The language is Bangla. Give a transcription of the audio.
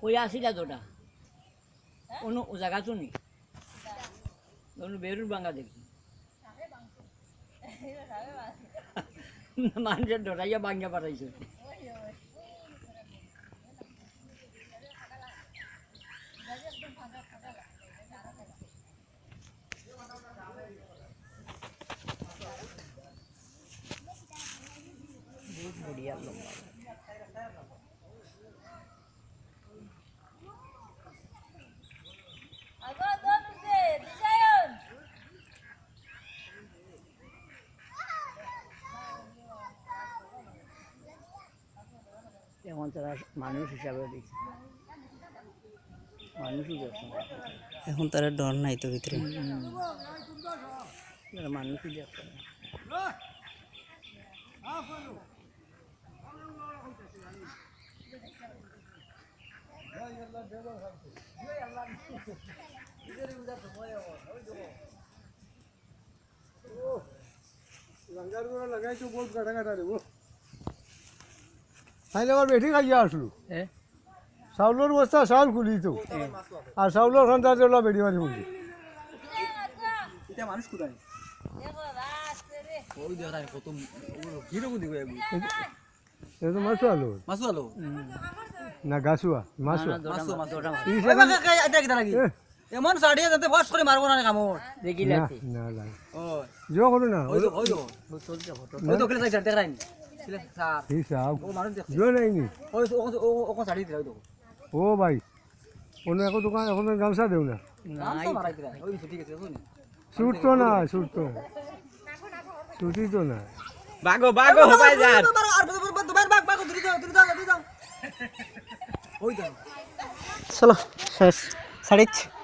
ওই আসিলা তোটা কোনো জায়গা তো নেই বেরুর বাঙ্গা দেখি মানুষের ডরাইয়া বাঙ্গা পাঠাইছে বহুত বড়িয়া লম্বা এখন তারা মানুষ হিসাবে দেখছে মানুষই দেখছে এখন তার ডর নাই তো ভিতরে মানুষই দেখছে আমার বেটি খাইয়া আসলো চাউলের বস্তা চাউল খুলি তো আর চাউলের খান্তা চলা বেটি মারি খুলি মানুষ কোথায় এটা মাছু আলো মাসু আলো না গাছুয়া মাছু এমন সাড়িয়ে যাতে ফস করে মারবো না কামড় দেখি না লাগছে না লাগে জো করো না ওই তো ওই তো ওখানে যাই দেখ রাইনি স্যার এই সাহ ও মানুষ দেখছে জো নাই নি ওই ওখানে সাড়িয়ে দিলা ওই তো ও ভাই অন্য এখন দোকান এখন গামছা দেও না গামছা মারাই দিলা ওই তো ঠিক আছে শুনি ছুট তো না ছুট তো ছুটি তো না বাগো বাগো হবাই যান বাগ দূরে যাও ওই তো চলো শেষ 6:30